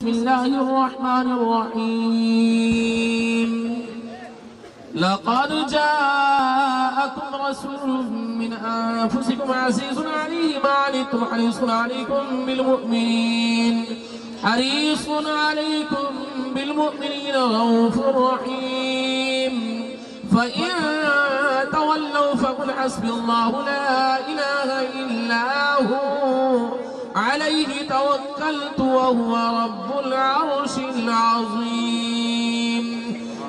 بسم الله الرحمن الرحيم. لقد جاءكم رسول من أنفسكم عزيز عليه ما عنتم حريص عليكم بالمؤمنين رؤوف رحيم. فإن تولوا فقل حسبي الله لا إله إلا هو عليه توكلت وهو رب العرش العظيم.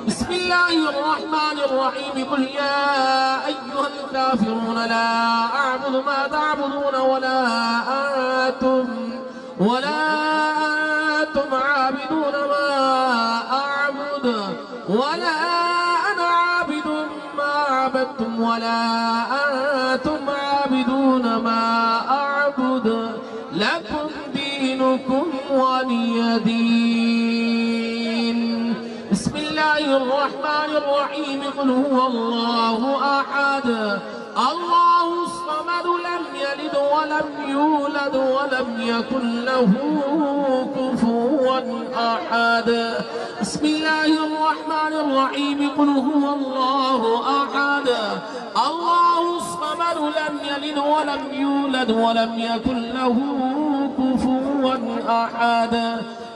بسم الله الرحمن الرحيم. قل يا أيها الكافرون لا أعبد ما تعبدون ولا أنتم عابدون ما أعبد ولا أنا عابد ما عبدتم ولا أنتم عابدون ما أعبد لكم دينكم ولي دين. بسم الله الرحمن الرحيم. قل هو الله أحد الله الصمد لم يلد ولم يولد ولم يكن له كفوا أحد. بسم الله الرحمن الرحيم. قل هو الله أحد الله الصمد لم يلد ولم يولد ولم يكن له كفوا أحد.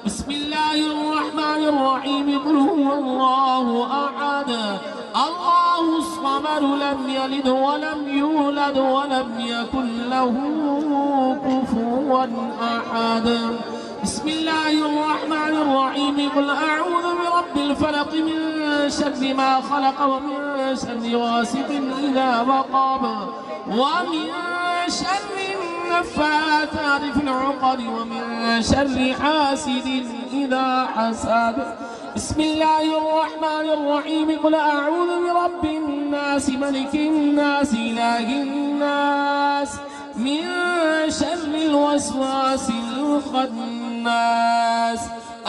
بسم الله الرحمن الرحيم. قل هو الله أحد الله الصمد لم يلد ولم يولد ولم يكن له كفوا أحد. بسم الله الرحمن الرحيم. قل أعوذ برب الفلق من شر ما خلق ومن شر غاسق إذا وقب ومن شر النفاثات في العقد ومن شر حاسد إذا حسد. بسم الله الرحمن الرحيم. قل أعوذ برب الناس ملك الناس إله الناس من شر الوسواس الخناس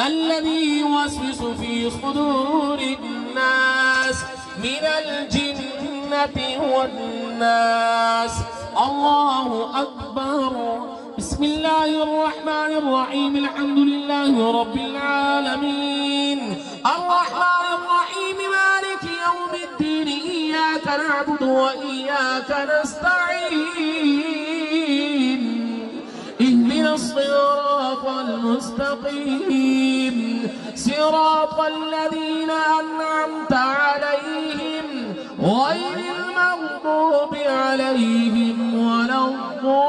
الذي يوسوس في صدور الناس من الجنة والناس. الله أكبر. بسم الله الرحمن الرحيم. الحمد لله رب العالمين الرحمن الرحيم مالك يوم الدين إياك نعبد وإياك نستعين اهدنا الصراط المستقيم صراط الذين أنعمت عليهم غير المغضوب عليهم ولا الضالين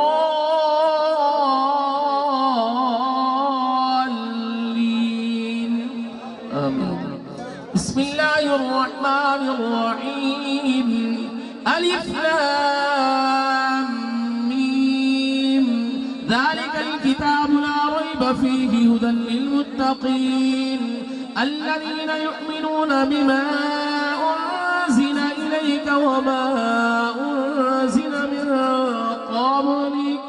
آمين. بسم الله الرحمن الرحيم. ألف لام ميم ذلك الكتاب لا ريب فيه هدى للمتقين الذين يؤمنون بما أنزل إليك وما أنزل من قبلك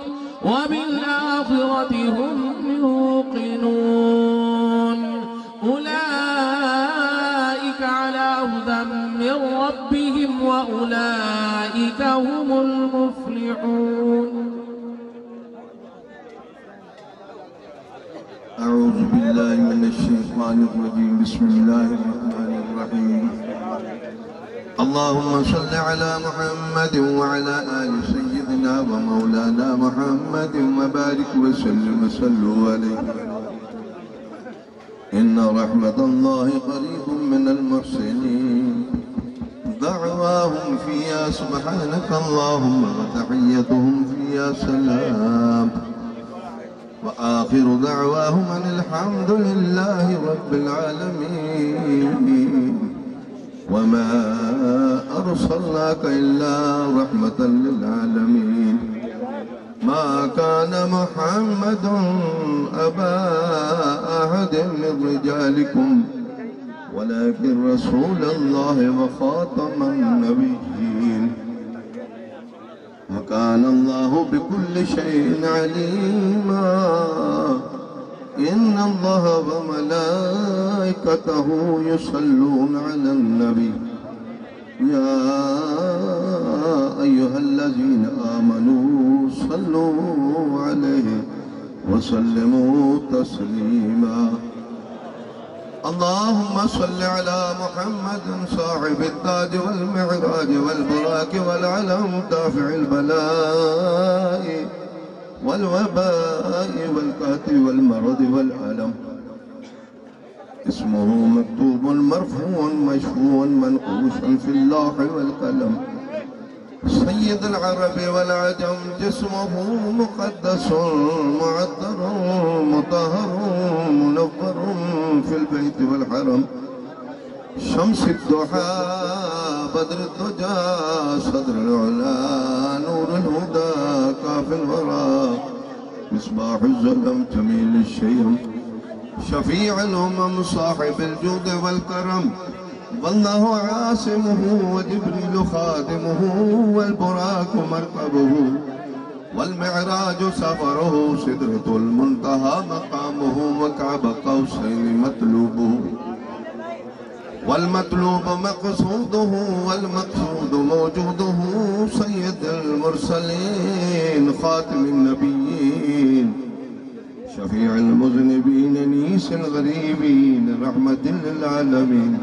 وبالآخرة هم يوقنون أولئك على هدى من ربهم وأولئك هم المفلحون. أعوذ بالله من الشيطان الرجيم. بسم الله الرحمن الرحيم. اللهم صل على محمد وعلى آل سيدنا ومولانا محمد وبارك وسلم وصلوا عليه إن رحمة الله قريب من المحسنين. دعواهم فيها سبحانك اللهم وتحيتهم فيها سلام وآخر دعواهم أن الحمد لله رب العالمين وما أرسلناك إلا رحمة للعالمين. ما كان محمد أبا أحد من رجالكم ولكن رسول الله وخاتم النبيين وكان الله بكل شيء عليما. إن الله وملائكته يصلون على النبي يا أيها الذين آمنوا صلوا عليه وسلموا تسليما. اللهم صل على محمد صاحب التاج والمعراج والبراك والعلم دافع البلاء والوباء والقهر والمرض والألم اسمه مكتوب مرفوع مشفوع منقوش في اللوح والقلم سيد العرب والعجم جسمه مقدس معطر مطهر منور في البيت والحرم شمس الضحى بدر الدجى صدر العلا نور الهدى كاف الورى مصباح الظلم جميل الشيم شفيع الأمم صاحب الجود والكرم والله عاصمه وجبريل خادمه والبراك مركبه والمعراج سفره سدرة المنتهى مقامه وكعب قوسين مطلوبه والمطلوب مقصوده والمقصود موجوده سيد المرسلين خاتم النبيين شفيع المذنبين نيس الغريبين رحمة للعالمين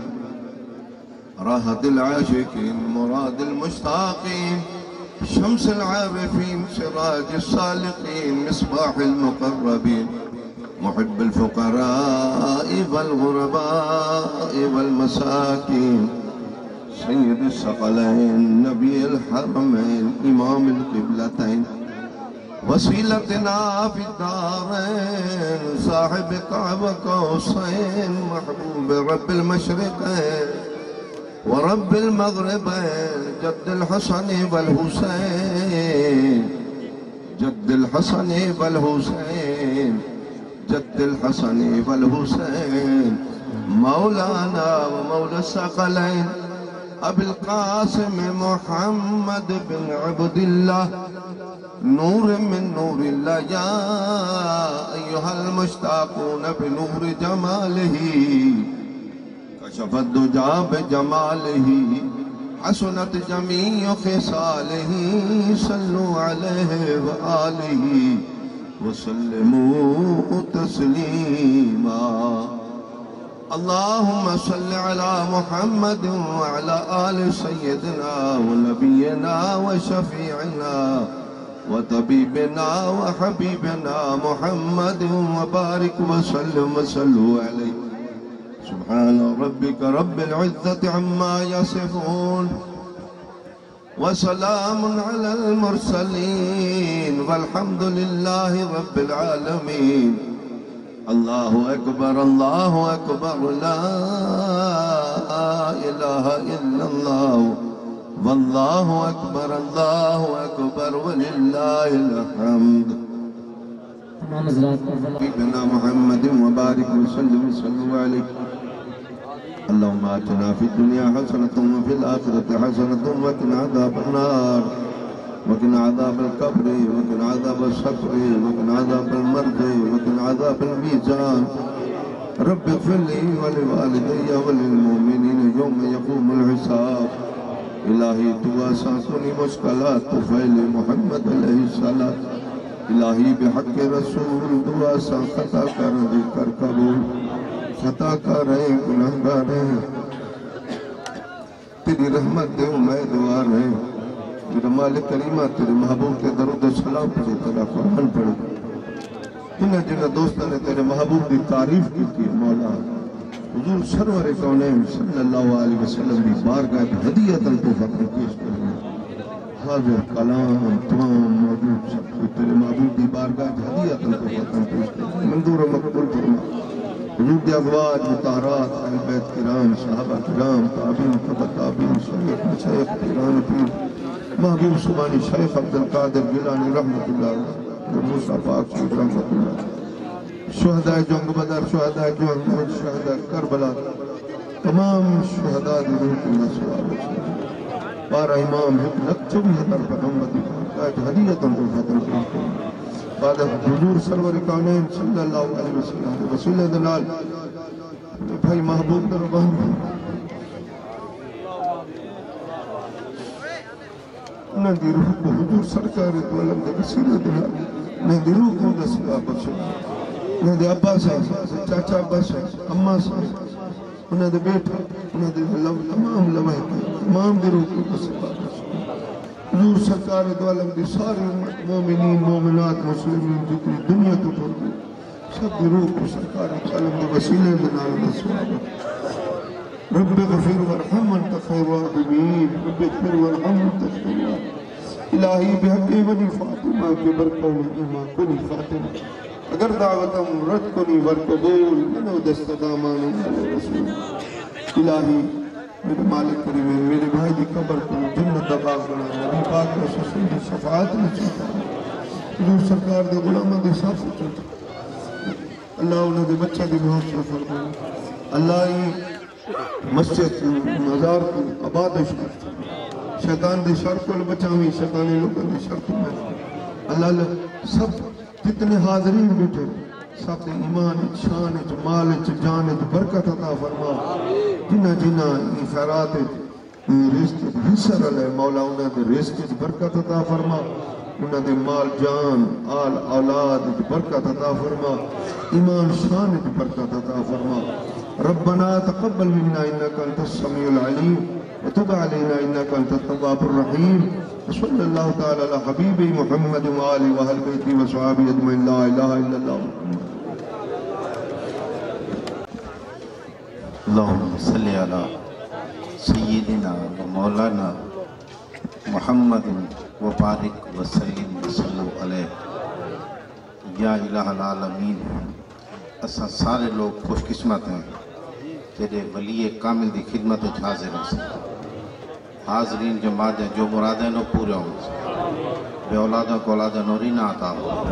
راحة العاشقين مراد المشتاقين شمس العارفين سراج السالقين مصباح المقربين محب الفقراء والغرباء والمساكين سيد الثقلين نبي الحرمين إمام القبلتين وسيلتنا في الدارين صاحب كعبة قوسين محبوب رب المشرقين ورب المغربين جد الحسن والحسين جد الحسن والحسين جد الحسن والحسين مولانا ومولى الثقلين أبي القاسم محمد بن عبد الله نور من نور الله يا أيها المشتاقون بنور جماله كشف الدجى بجماله حسنت جميع خصاله صلوا عليه وآله وسلموا تسليما اللهم صل على محمد وعلى آل سيدنا ونبينا وشفيعنا وطبيبنا وحبيبنا محمد وبارك وسلم وصلوا عليه سبحان ربك رب العزة عما يصفون وسلام على المرسلين والحمد لله رب العالمين الله أكبر لا إله إلا الله والله أكبر ولله الحمد سيدنا محمد وبارك وسلم صلوا عليه اللهم آتنا في الدنيا حسنة وفي الآخرة حسنة وقنا عذاب النار وقنا عذاب القبر وقنا عذاب الصبر وقنا عذاب المرض وقنا عذاب الميزان رب اغفر لي ولوالدي وللمؤمنين يوم يقوم الحساب الہی دعا ساکنی مشکلات طفیل محمد علیہ السلام الہی بحق رسول دعا سا خطا کر دے کر قبول خطا کر رہے گناہگار رہے تیری رحمت دے امیدوار رہے میرا مالک کریمہ تیرے محبوب کے درود و سلام پڑھے تیرا قرآن پڑھے جنہ جنہ دوستہ نے تیرے محبوب کی تعریف کی تھی مولا حضور سرور کونین صلی اللہ علیہ وسلم بھی بارگاہ ہدیتاً تحفہ پیش کرنے حاضر کلام تمام موجود سب کو تیرے محبوب دی بارگاہ ہدیتاً تحفہ پیش کرنے منظور و مقبول فرما حضور دی اغواج مطارات اہل بیت کرام صحابہ کرام تابعین تبع تابعین شیخ مشایخ پیران پیر محبوب سبحانی شیخ عبدالقادر گیلانی رحمت اللہ موسیٰ پاک شیخ رحمت اللہ شہداء جنگ بدر شہداء جنگ محمد شہداء کربلا تمام شہداء دی روح اللہ سوال بارہ امام حکمت چوبی حضر پیغمبر آج حدیعتاً کو فتر کرتے بعد حضور سرور کونین صلی اللہ علیہ وسلم وسیلہ دلال بھائی محبوب در بہن نہ دی روح کو حضور سرکار دولم دے وسیلہ دلال نہ دی روح کو دسلا بچے نہ دی ابا صاحب چاچا ابا صاحب اماں صاحب انہوں نے بیٹھا انہوں نے تمام لمحے تمام دروح کو بسپا حضور سرکار دو عالم دی ساری امت مومنین مومنات مسلمین جتنی دنیا تو ٹھوڑ گئی سب دروح کو سرکار دو عالم دی وسیلے بنال نسواب رب غفر ورحم انت خیر راحمین رب غفر ورحم انت خیر راحمین الہی بحق بنی فاطمہ کے برکون ایمان بنی فاطمہ اگر دعوتم رد کنی ورقبول منو دست دامان رسول الہی میرے مالک کریم میرے بھائی دی قبر کو جنت دباغ بنا نبی پاک رسول دی شفاعت میں چوتا حضور سرکار دے غلامہ دے ساتھ چوتا اللہ انہوں دے بچہ دی بہت سے فرمائے اللہ ہی مسجد مزار کو عبادش کرتا شیطان دے شر کو بچاویں شیطانی لوگوں دے شر کو میں اللہ سب جتنے حاضرین بیٹھے سب ایمان شان مال جان برکت عطا فرما جنہ جنہ خیرات رزق حصر علیہ مولا انہوں دے رزق برکت عطا فرما انہوں دے مال جان آل اولاد برکت عطا فرما ایمان شان برکت عطا فرما ربنا تقبل منا انك انت السميع العليم وتب علينا انك انت التواب الرحيم وصلى الله تعالى على حبيبي محمد وآله وأهل بيته وصحابه أجمعين لا إله إلا الله اللهم صل على سيدنا ومولانا محمد وبارك وسلم وسلم عليه یا الہ العالمین اساں سارے لوگ خوش قسمت ہیں تیرے ولی کامل دی خدمت حاضر ہیں حاضرین جماعت جو مرادیں نو پورے ہوں بے اولادوں کو اولاد نورینہ عطا ہو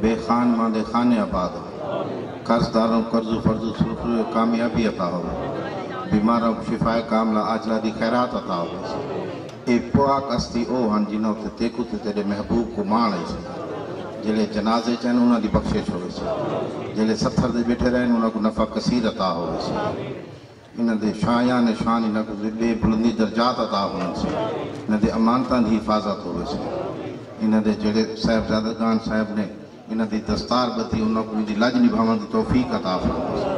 بے خان ماندے خانے آباد ہو قرض داروں قرض و فرض و سلوک کامیابی عطا ہو بیماروں کو شفائے کاملہ آجلہ دی خیرات عطا ہو اے پاک استی او ہن جنہوں تے تیکو تے تیرے محبوب کو مان ہے جلے جنازے چاہیں انہوں دی بخشش ہوئے جلے ستھر دے بیٹھے رہے انہوں کو نفع کثیر عطا ہوئے انہوں دے شایان شان انہوں کو بے بلندی درجات عطا ہوئے انہوں دے امانتان دی حفاظت ہوئے انہوں دے جڑے صاحب زادگان صاحب نے انہوں دی دستار بتی انہوں کو دی لج نبھاون دی توفیق عطا ہوئے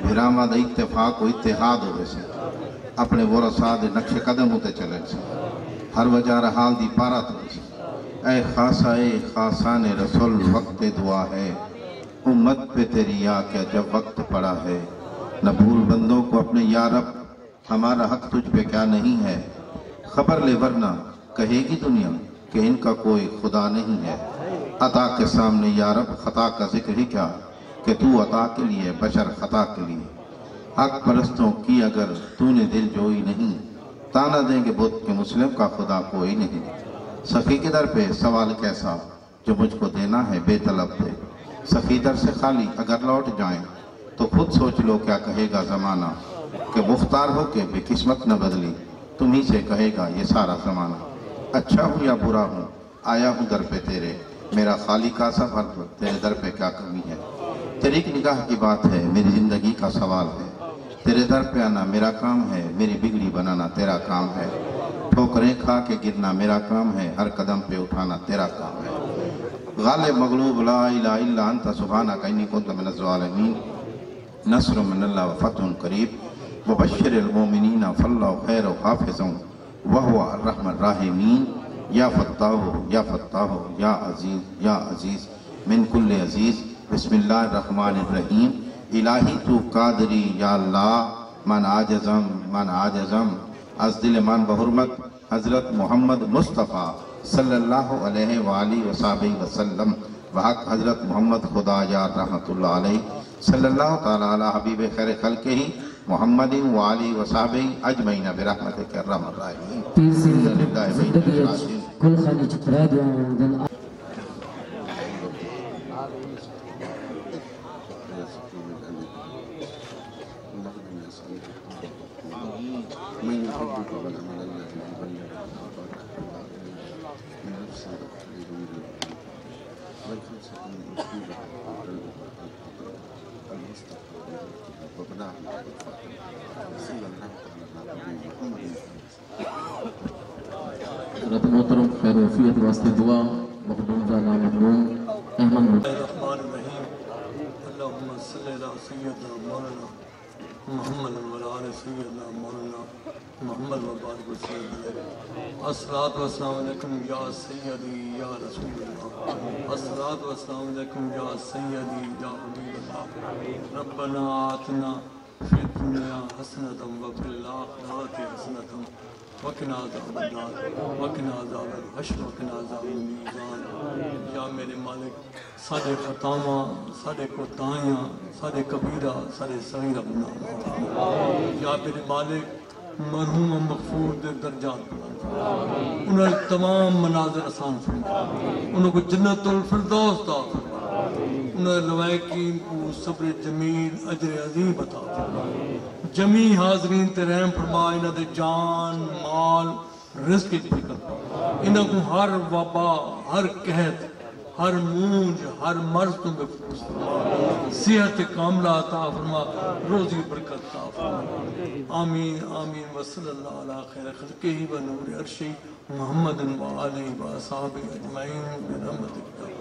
بھراما دا اتفاق و اتحاد ہوئے اپنے ورثہ دے نقش قدم ہوتے چلے ہر وجہ حال دی پارات ہوئے اے خاصان رسول وقت دعا ہے امت پہ تیری یا کیا جب وقت پڑا ہے نہ بھول بندوں کو اپنے یا رب ہمارا حق تجھ پہ کیا نہیں ہے خبر لے ورنہ کہے گی دنیا کہ ان کا کوئی خدا نہیں ہے عطا کے سامنے یا رب خطا کا ذکر ہی کیا کہ تو عطا کے لیے بشر خطا کے لیے حق پرستوں کی اگر تو نے دل جوئی نہیں تانا دیں گے بت کہ مسلم کا خدا کوئی نہیں سخی کے در پہ سوال کیسا جو مجھ کو دینا ہے بے طلب دے سخی در سے خالی اگر لوٹ جائیں تو خود سوچ لو کیا کہے گا زمانہ کہ مختار ہو کے بے قسمت نہ بدلی تمہیں سے کہے گا یہ سارا زمانہ اچھا ہوں یا برا ہوں آیا ہوں در پہ تیرے میرا خالی کا سفر تیرے در پہ کیا کمی ہے تیری نگاہ کی بات ہے میری زندگی کا سوال ہے تیرے در پہ آنا میرا کام ہے میری بگڑی بنانا تیرا کام ہے ٹھوکریں کھا کے گرنا میرا کام ہے ہر قدم پہ اٹھانا تیرا کام ہے غالب مغلوب لا الہ الا انت سبحانک انی کنت من الظالمین نصر من اللہ وفتح قریب وبشر المومنین فاللہ خیر حافظ وہو الرحمن الراحمین یا فتاح یا عزیز من کل عزیز بسم اللہ الرحمن الرحیم الہی تو قادری یا اللہ من عاجزم از دل من بحرمت حضرت محمد مصطفیٰ صلی اللہ علیہ وآلہ وسلم وحق حضرت محمد خدا یا رحمت اللہ علیہ صلی اللہ تعالیٰ علیہ حبیب خیر خلق ہی محمد وآلہ وصحبہ اجمعین برحمتک الرحمن الرحیم كل خليج راديو من يحبك والعمل الذي يبلغ من نفسه والخمسة من أسلوبه المصطفى وبناه صلى الله عليه وسلم حضرت محترم خیر وفیت واسطے دعا مخدوم زادہ مخدوم احمد الرحمن الرحیم اللہم صلی اللہ سیدنا مولانا محمد والآل سیدنا مولانا محمد وبارک وسلم. الصلاۃ والسلام علیکم یا سیدی یا رسول اللہ. الصلاۃ والسلام علیکم یا سیدی یا حبیب اللہ. ربنا آتنا فی الدنیا حسنۃ وفی الآخرۃ حسنۃ وقنا عذاب النار وقنا عذاب الحشر وقنا عذاب المیزان. یا میرے مالک سارے خطاواں سارے کوتاہیاں سارے کبیرہ سارے صغیرہ گناہ. یا میرے مالک مرحوم و مغفور دے درجات بلند فرما. انہیں تمام مناظر آسان فرما. انہوں کو جنت الفردوس عطا فرما. انہیں لوائقین کو صبر جمیل اجر عظیم عطا فرما. جمی حاضرین تے رحم فرما. انہوں دے جان مال رزق کی برکت فرما. انہوں کو ہر وبا ہر قحط ہر مونج ہر مرض تو محفوظ فرما. صحت کاملہ عطا فرما. روزی برکت عطا فرما. آمین آمین. وصلی اللہ علی خیر خلقہ و نور عرشہ محمد و آلہ و اصحابہ اجمعین برحمتک.